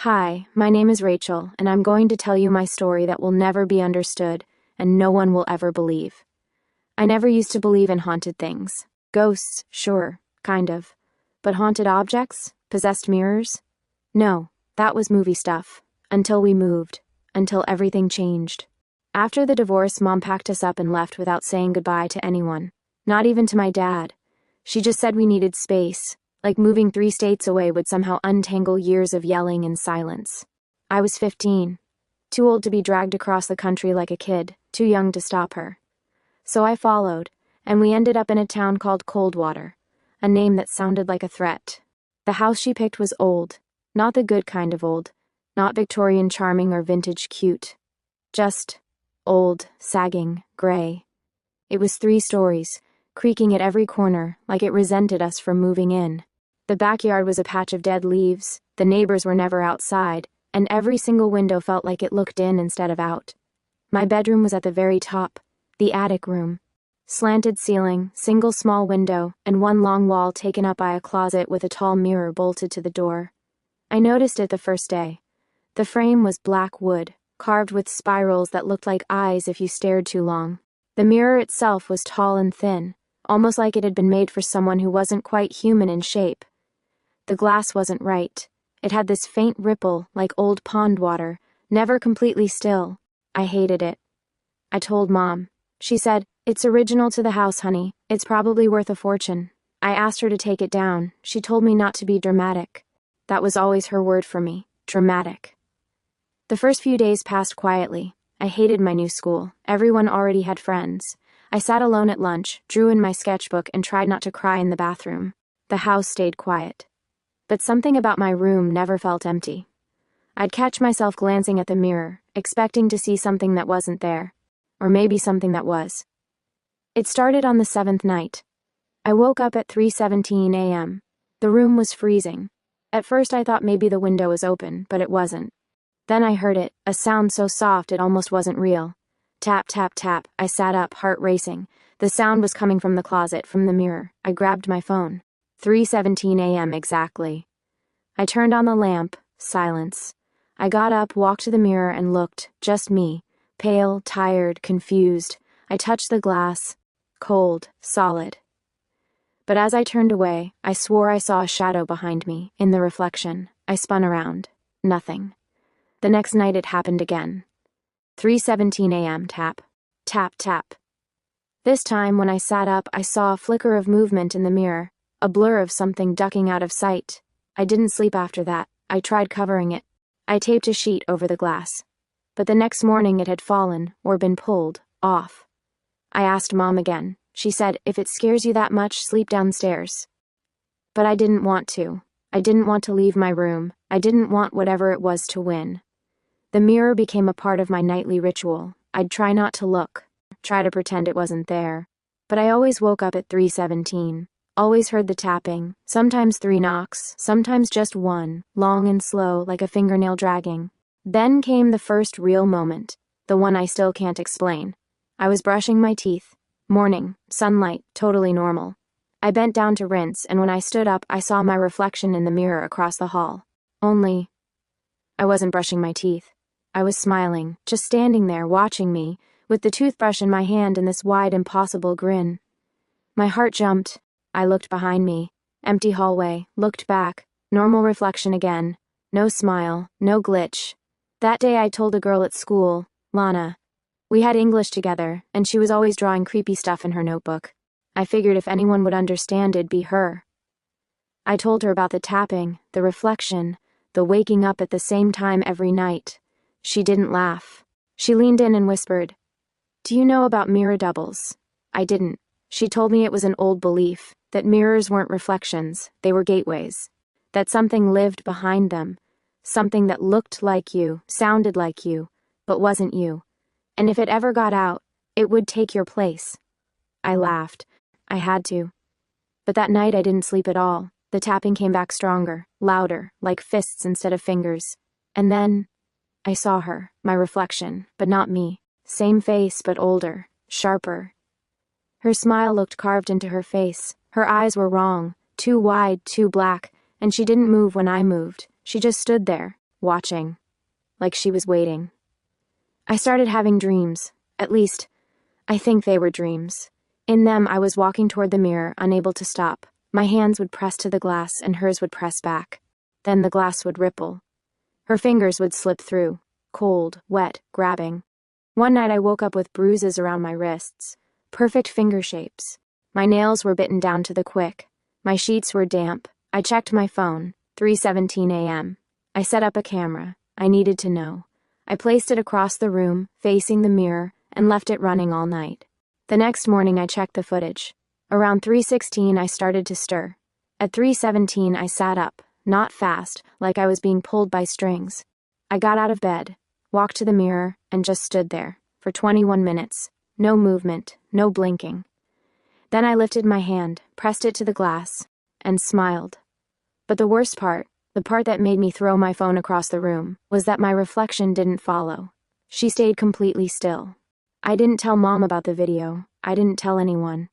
Hi, my name is Rachel, and I'm going to tell you my story that will never be understood and no one will ever believe. I never used to believe in haunted things. Ghosts, sure, kind of. But haunted objects? Possessed mirrors? No, that was movie stuff. Until we moved. Until everything changed. After the divorce, Mom packed us up and left without saying goodbye to anyone. Not even to my dad. She just said we needed space. Like moving 3 states away would somehow untangle years of yelling and silence. I was 15. Too old to be dragged across the country like a kid, too young to stop her. So I followed, and we ended up in a town called Coldwater, a name that sounded like a threat. The house she picked was old, not the good kind of old, not Victorian charming or vintage cute. Just old, sagging, gray. It was 3 stories, creaking at every corner like it resented us for moving in. The backyard was a patch of dead leaves, the neighbors were never outside, and every single window felt like it looked in instead of out. My bedroom was at the very top, the attic room. Slanted ceiling, single small window, and one long wall taken up by a closet with a tall mirror bolted to the door. I noticed it the first day. The frame was black wood, carved with spirals that looked like eyes if you stared too long. The mirror itself was tall and thin, almost like it had been made for someone who wasn't quite human in shape. The glass wasn't right. It had this faint ripple, like old pond water, never completely still. I hated it. I told Mom. She said, "It's original to the house, honey. It's probably worth a fortune." I asked her to take it down. She told me not to be dramatic. That was always her word for me, dramatic. The first few days passed quietly. I hated my new school. Everyone already had friends. I sat alone at lunch, drew in my sketchbook, and tried not to cry in the bathroom. The house stayed quiet. But something about my room never felt empty. I'd catch myself glancing at the mirror, expecting to see something that wasn't there. Or maybe something that was. It started on the 7th night. I woke up at 3:17 a.m. The room was freezing. At first I thought maybe the window was open, but it wasn't. Then I heard it, a sound so soft it almost wasn't real. Tap, tap, tap. I sat up, heart racing. The sound was coming from the closet, from the mirror. I grabbed my phone. 3:17 a.m. exactly. I turned on the lamp. Silence. I got up, walked to the mirror, and looked. Just me. Pale, tired, confused. I touched the glass. Cold, solid. But as I turned away, I swore I saw a shadow behind me, in the reflection. I spun around. Nothing. The next night it happened again. 3:17 a.m. Tap. Tap, tap. This time, when I sat up, I saw a flicker of movement in the mirror, a blur of something ducking out of sight. I didn't sleep after that. I tried covering it. I taped a sheet over the glass. But the next morning it had fallen, or been pulled, off. I asked Mom again. She said, "If it scares you that much, sleep downstairs." But I didn't want to. I didn't want to leave my room. I didn't want whatever it was to win. The mirror became a part of my nightly ritual. I'd try not to look, try to pretend it wasn't there. But I always woke up at 3:17. Always heard the tapping, sometimes 3 knocks, sometimes just one, long and slow, like a fingernail dragging. Then came the first real moment, the one I still can't explain. I was brushing my teeth. Morning, sunlight, totally normal. I bent down to rinse, and when I stood up, I saw my reflection in the mirror across the hall. Only, I wasn't brushing my teeth. I was smiling, just standing there, watching me, with the toothbrush in my hand and this wide, impossible grin. My heart jumped. I looked behind me. Empty hallway, looked back. Normal reflection again. No smile, no glitch. That day I told a girl at school, Lana. We had English together, and she was always drawing creepy stuff in her notebook. I figured if anyone would understand, it'd be her. I told her about the tapping, the reflection, the waking up at the same time every night. She didn't laugh. She leaned in and whispered, "Do you know about mirror doubles?" I didn't. She told me it was an old belief, that mirrors weren't reflections, they were gateways. That something lived behind them. Something that looked like you, sounded like you, but wasn't you. And if it ever got out, it would take your place. I laughed. I had to. But that night I didn't sleep at all. The tapping came back stronger, louder, like fists instead of fingers. And then I saw her, my reflection, but not me. Same face, but older, sharper. Her smile looked carved into her face. Her eyes were wrong, too wide, too black, and she didn't move when I moved. She just stood there, watching, like she was waiting. I started having dreams. At least, I think they were dreams. In them, I was walking toward the mirror, unable to stop. My hands would press to the glass and hers would press back. Then the glass would ripple. Her fingers would slip through, cold, wet, grabbing. One night I woke up with bruises around my wrists, perfect finger shapes. My nails were bitten down to the quick. My sheets were damp. I checked my phone, 3:17 a.m. I set up a camera. I needed to know. I placed it across the room, facing the mirror, and left it running all night. The next morning I checked the footage. Around 3:16 I started to stir. At 3:17 I sat up, not fast, like I was being pulled by strings. I got out of bed, walked to the mirror, and just stood there, for 21 minutes. No movement, no blinking. Then I lifted my hand, pressed it to the glass, and smiled. But the worst part, the part that made me throw my phone across the room, was that my reflection didn't follow. She stayed completely still. I didn't tell Mom about the video. I didn't tell anyone.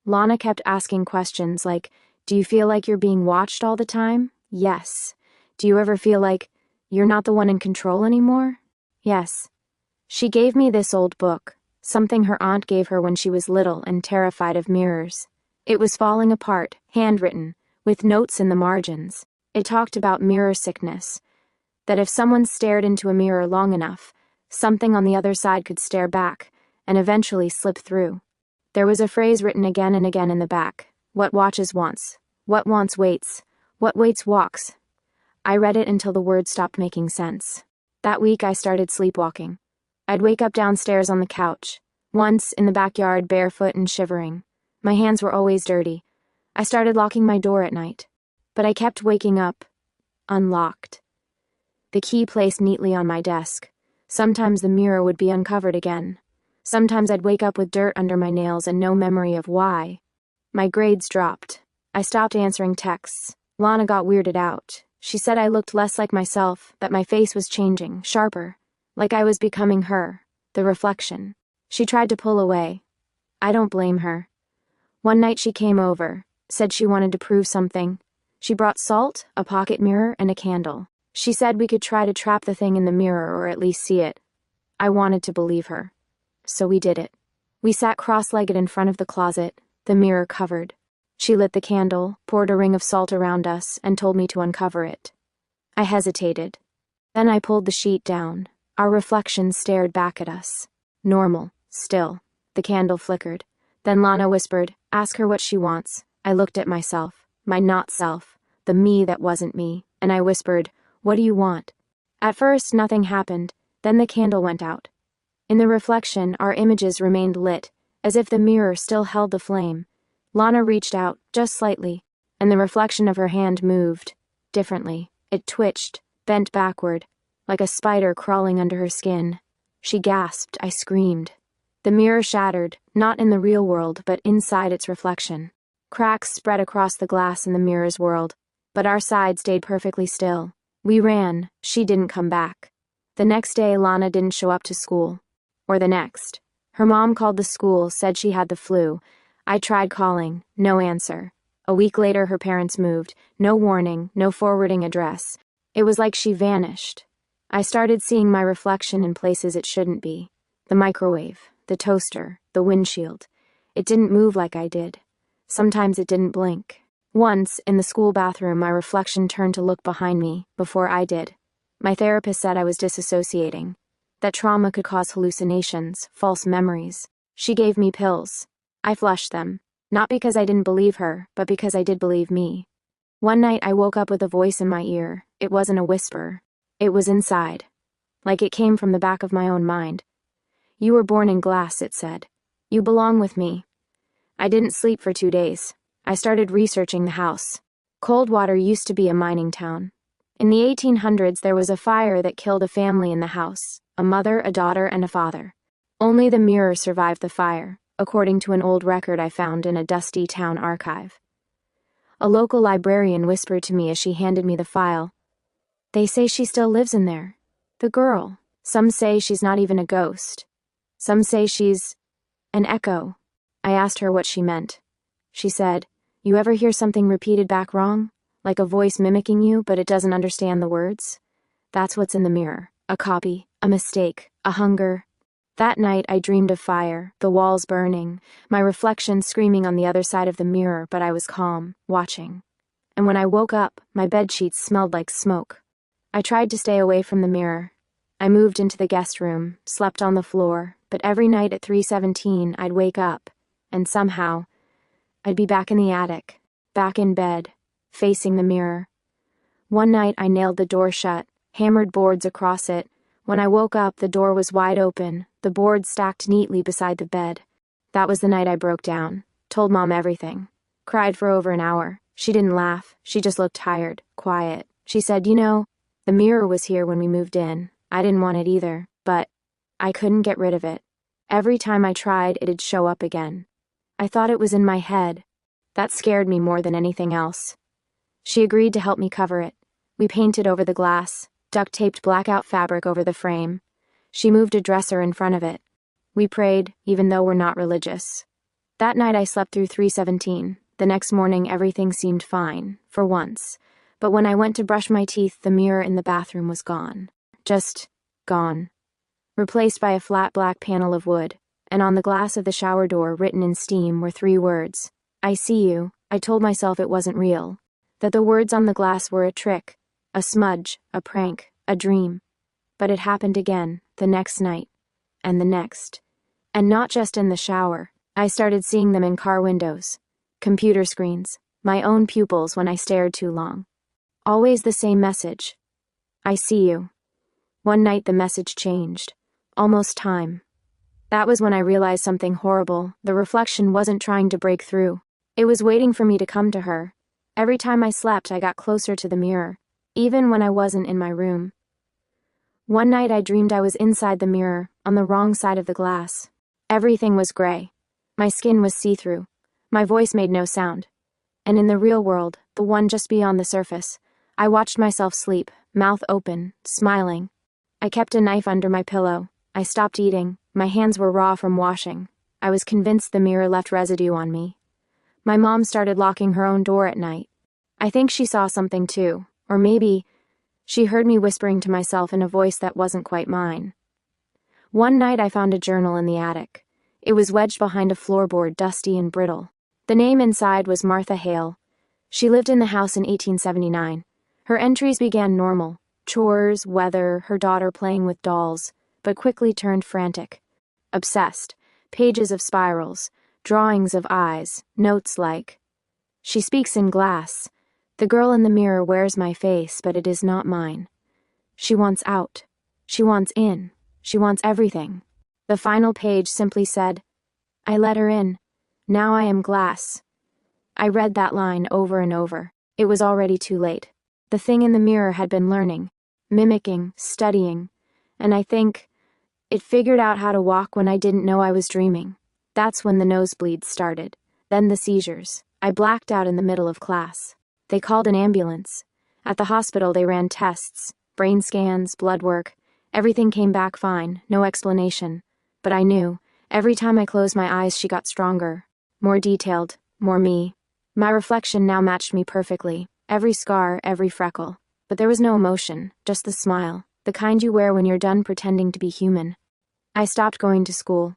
Lana kept asking questions like, "Do you feel like you're being watched all the time?" Yes. "Do you ever feel like you're not the one in control anymore?" Yes. She gave me this old book, something her aunt gave her when she was little and terrified of mirrors. It was falling apart, handwritten, with notes in the margins. It talked about mirror sickness, that if someone stared into a mirror long enough, something on the other side could stare back and eventually slip through. There was a phrase written again and again in the back: "What watches wants. What wants waits. What waits walks." I read it until the words stopped making sense. That week I started sleepwalking. I'd wake up downstairs on the couch, once in the backyard barefoot and shivering. My hands were always dirty. I started locking my door at night. But I kept waking up, unlocked. The key placed neatly on my desk. Sometimes the mirror would be uncovered again. Sometimes I'd wake up with dirt under my nails and no memory of why. My grades dropped. I stopped answering texts. Lana got weirded out. She said I looked less like myself, that my face was changing, sharper, like I was becoming her, the reflection. She tried to pull away. I don't blame her. One night she came over, said she wanted to prove something. She brought salt, a pocket mirror, and a candle. She said we could try to trap the thing in the mirror or at least see it. I wanted to believe her. So we did it. We sat cross-legged in front of the closet, the mirror covered. She lit the candle, poured a ring of salt around us, and told me to uncover it. I hesitated. Then I pulled the sheet down. Our reflection stared back at us. Normal, still. The candle flickered. Then Lana whispered, "Ask her what she wants." I looked at myself, my not self, the me that wasn't me, and I whispered, "What do you want?" At first, nothing happened. Then the candle went out. In the reflection, our images remained lit, as if the mirror still held the flame. Lana reached out, just slightly, and the reflection of her hand moved, differently. It twitched, bent backward, like a spider crawling under her skin. She gasped. I screamed. The mirror shattered, not in the real world, but inside its reflection. Cracks spread across the glass in the mirror's world, but our side stayed perfectly still. We ran. She didn't come back. The next day, Lana didn't show up to school. Or the next. Her mom called the school, said she had the flu. I tried calling. No answer. A week later, her parents moved. No warning, no forwarding address. It was like she vanished. I started seeing my reflection in places it shouldn't be. The microwave, the toaster, the windshield. It didn't move like I did. Sometimes it didn't blink. Once, in the school bathroom, my reflection turned to look behind me, before I did. My therapist said I was disassociating, that trauma could cause hallucinations, false memories. She gave me pills. I flushed them, not because I didn't believe her, but because I did believe me. One night I woke up with a voice in my ear. It wasn't a whisper. It was inside, like it came from the back of my own mind. "You were born in glass," it said. "You belong with me." I didn't sleep for 2 days. I started researching the house. Coldwater used to be a mining town. In the 1800s, there was a fire that killed a family in the house, a mother, a daughter, and a father. Only the mirror survived the fire, according to an old record I found in a dusty town archive. A local librarian whispered to me as she handed me the file, "They say she still lives in there. The girl. Some say she's not even a ghost. Some say she's an echo." I asked her what she meant. She said, "You ever hear something repeated back wrong? Like a voice mimicking you, but it doesn't understand the words? That's what's in the mirror. A copy, a mistake, a hunger. That night I dreamed of fire, the walls burning, my reflection screaming on the other side of the mirror, but I was calm, watching. And when I woke up, my bedsheets smelled like smoke. I tried to stay away from the mirror. I moved into the guest room, slept on the floor, but every night at 3:17 I'd wake up, and somehow, I'd be back in the attic, back in bed, facing the mirror. One night I nailed the door shut, hammered boards across it. When I woke up, the door was wide open, the boards stacked neatly beside the bed. That was the night I broke down, told Mom everything. Cried for over an hour. She didn't laugh, she just looked tired, quiet. She said, "You know, the mirror was here when we moved in. I didn't want it either, but I couldn't get rid of it. Every time I tried, it'd show up again. I thought it was in my head. That scared me more than anything else." She agreed to help me cover it. We painted over the glass, duct-taped blackout fabric over the frame. She moved a dresser in front of it. We prayed, even though we're not religious. That night I slept through 3:17. The next morning everything seemed fine, for once. But when I went to brush my teeth, the mirror in the bathroom was gone. Just gone. Replaced by a flat black panel of wood, and on the glass of the shower door, written in steam, were 3 words. "I see you." I told myself it wasn't real, that the words on the glass were a trick, a smudge, a prank, a dream. But it happened again, the next night, and the next. And not just in the shower. I started seeing them in car windows, computer screens, my own pupils when I stared too long. Always the same message. "I see you." One night the message changed. Almost time. That was when I realized something horrible. The reflection wasn't trying to break through. It was waiting for me to come to her. Every time I slept, I got closer to the mirror, even when I wasn't in my room. One night I dreamed I was inside the mirror, on the wrong side of the glass. Everything was gray. My skin was see-through. My voice made no sound. And in the real world, the one just beyond the surface, I watched myself sleep, mouth open, smiling. I kept a knife under my pillow. I stopped eating. My hands were raw from washing. I was convinced the mirror left residue on me. My mom started locking her own door at night. I think she saw something too, or maybe she heard me whispering to myself in a voice that wasn't quite mine. One night I found a journal in the attic. It was wedged behind a floorboard, dusty and brittle. The name inside was Martha Hale. She lived in the house in 1879. Her entries began normal: chores, weather, her daughter playing with dolls, but quickly turned frantic. Obsessed. Pages of spirals, drawings of eyes, notes like, "She speaks in glass. The girl in the mirror wears my face, but it is not mine. She wants out. She wants in. She wants everything." The final page simply said, "I let her in. Now I am glass." I read that line over and over. It was already too late. The thing in the mirror had been learning, mimicking, studying, and I think it figured out how to walk when I didn't know I was dreaming. That's when the nosebleeds started. Then the seizures. I blacked out in the middle of class. They called an ambulance. At the hospital they ran tests, brain scans, blood work. Everything came back fine, no explanation. But I knew, every time I closed my eyes she got stronger. More detailed, more me. My reflection now matched me perfectly. Every scar, every freckle. But there was no emotion, just the smile. The kind you wear when you're done pretending to be human. I stopped going to school.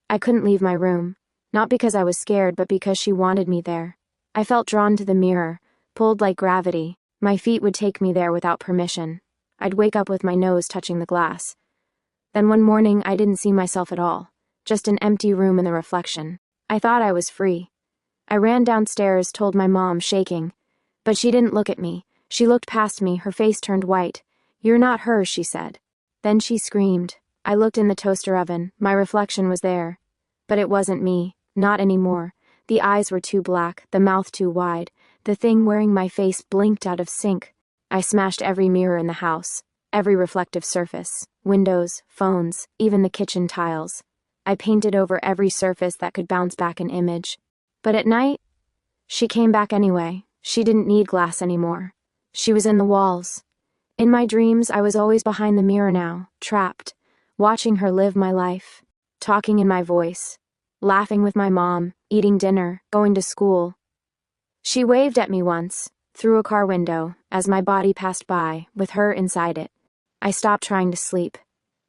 I couldn't leave my room. Not because I was scared, but because she wanted me there. I felt drawn to the mirror, pulled like gravity. My feet would take me there without permission. I'd wake up with my nose touching the glass. Then one morning I didn't see myself at all. Just an empty room in the reflection. I thought I was free. I ran downstairs, told my mom, shaking. But she didn't look at me. She looked past me, her face turned white. "You're not her," she said. Then she screamed. I looked in the toaster oven. My reflection was there. But it wasn't me. Not anymore. The eyes were too black, the mouth too wide. The thing wearing my face blinked out of sync. I smashed every mirror in the house. Every reflective surface. Windows, phones, even the kitchen tiles. I painted over every surface that could bounce back an image. But at night, she came back anyway. She didn't need glass anymore. She was in the walls. In my dreams, I was always behind the mirror now, trapped, watching her live my life, talking in my voice, laughing with my mom, eating dinner, going to school. She waved at me once, through a car window, as my body passed by, with her inside it. I stopped trying to sleep.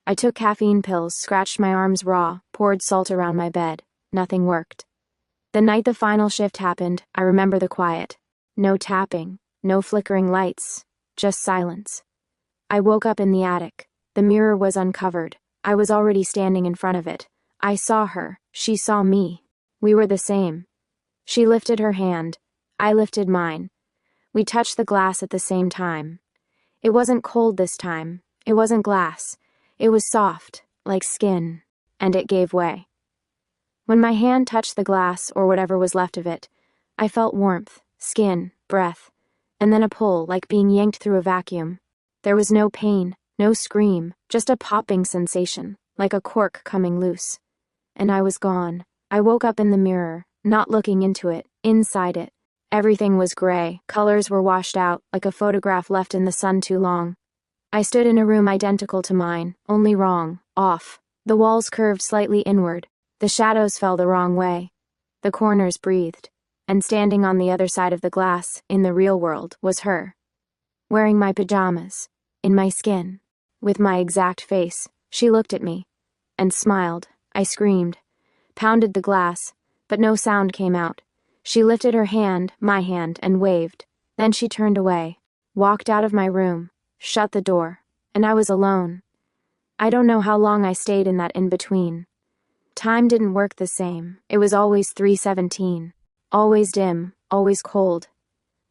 I took caffeine pills, scratched my arms raw, poured salt around my bed. Nothing worked. The night the final shift happened, I remember the quiet. No tapping, no flickering lights, just silence. I woke up in the attic. The mirror was uncovered. I was already standing in front of it. I saw her. She saw me. We were the same. She lifted her hand. I lifted mine. We touched the glass at the same time. It wasn't cold this time. It wasn't glass. It was soft, like skin, and it gave way. When my hand touched the glass, or whatever was left of it, I felt warmth, skin, breath, and then a pull, like being yanked through a vacuum. There was no pain, no scream, just a popping sensation, like a cork coming loose. And I was gone. I woke up in the mirror, not looking into it, inside it. Everything was gray, colors were washed out, like a photograph left in the sun too long. I stood in a room identical to mine, only wrong, off. The walls curved slightly inward. The shadows fell the wrong way. The corners breathed. And standing on the other side of the glass, in the real world, was her. Wearing my pajamas, in my skin, with my exact face, she looked at me. And smiled. I screamed. Pounded the glass, but no sound came out. She lifted her hand, my hand, and waved. Then she turned away, walked out of my room, shut the door, and I was alone. I don't know how long I stayed in that in-between. Time didn't work the same. It was always 3:17. Always dim, always cold.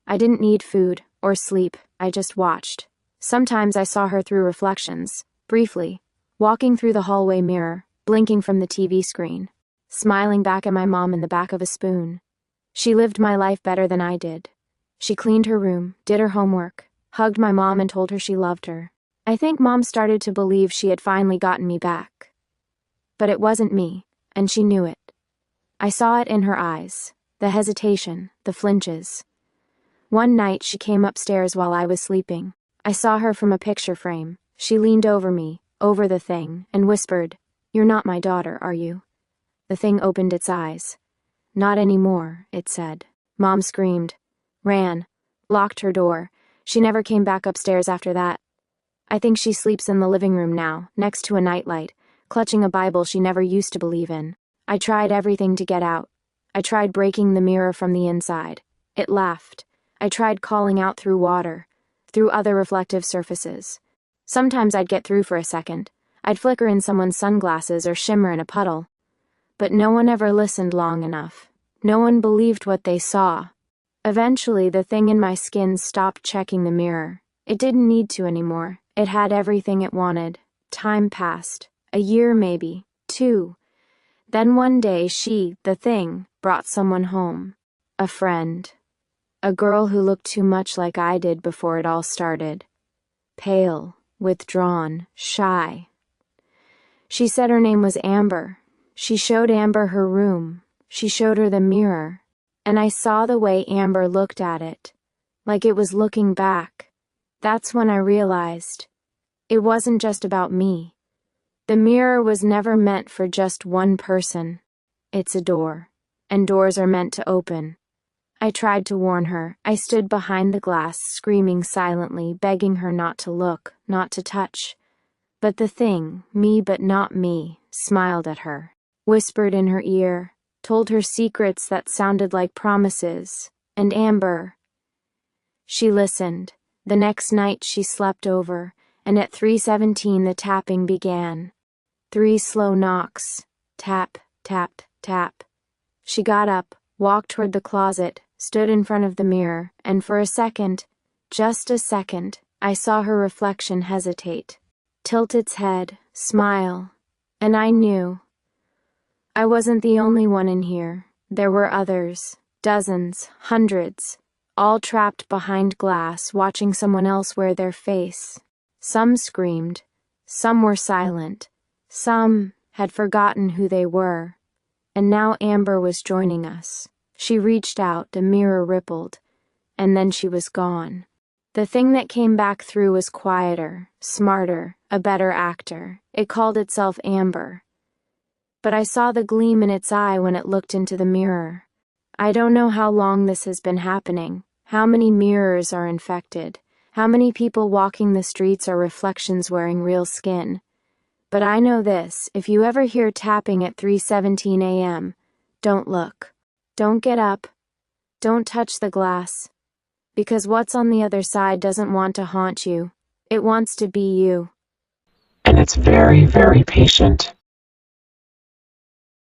I didn't need food or sleep. I just watched. Sometimes I saw her through reflections, briefly, walking through the hallway mirror, blinking from the TV screen, smiling back at my mom in the back of a spoon. She lived my life better than I did. She cleaned her room, did her homework, hugged my mom and told her she loved her. I think Mom started to believe she had finally gotten me back. But it wasn't me, and she knew it. I saw it in her eyes, the hesitation, the flinches. One night she came upstairs while I was sleeping. I saw her from a picture frame. She leaned over me, over the thing, and whispered, "You're not my daughter, are you?" The thing opened its eyes. "Not anymore," it said. Mom screamed, ran, locked her door. She never came back upstairs after that. I think she sleeps in the living room now, next to a nightlight, clutching a Bible she never used to believe in. I tried everything to get out. I tried breaking the mirror from the inside. It laughed. I tried calling out through water, through other reflective surfaces. Sometimes I'd get through for a second. I'd flicker in someone's sunglasses or shimmer in a puddle. But no one ever listened long enough. No one believed what they saw. Eventually, the thing in my skin stopped checking the mirror. It didn't need to anymore. It had everything it wanted. Time passed. A year maybe. 2. Then one day she, the thing, brought someone home. A friend. A girl who looked too much like I did before it all started. Pale, withdrawn, shy. She said her name was Amber. She showed Amber her room. She showed her the mirror. And I saw the way Amber looked at it. Like it was looking back. That's when I realized. It wasn't just about me. The mirror was never meant for just one person. It's a door. And doors are meant to open. I tried to warn her. I stood behind the glass, screaming silently, begging her not to look, not to touch. But the thing, me but not me, smiled at her, whispered in her ear, told her secrets that sounded like promises. And Amber. She listened. The next night she slept over, and at 3:17 the tapping began. 3 slow knocks. Tap, tap, tap. She got up, walked toward the closet, stood in front of the mirror, and for a second, just a second, I saw her reflection hesitate, tilt its head, smile, and I knew. I wasn't the only one in here. There were others, dozens, hundreds, all trapped behind glass, watching someone else wear their face. Some screamed, some were silent, some had forgotten who they were. And now Amber was joining us. She reached out, the mirror rippled, and then she was gone. The thing that came back through was quieter, smarter, a better actor. It called itself Amber. But I saw the gleam in its eye when it looked into the mirror. I don't know how long this has been happening, how many mirrors are infected, How many people walking the streets are reflections wearing real skin? But I know this, if you ever hear tapping at 3:17 a.m., don't look. Don't get up. Don't touch the glass. Because what's on the other side doesn't want to haunt you. It wants to be you. And it's very, very patient.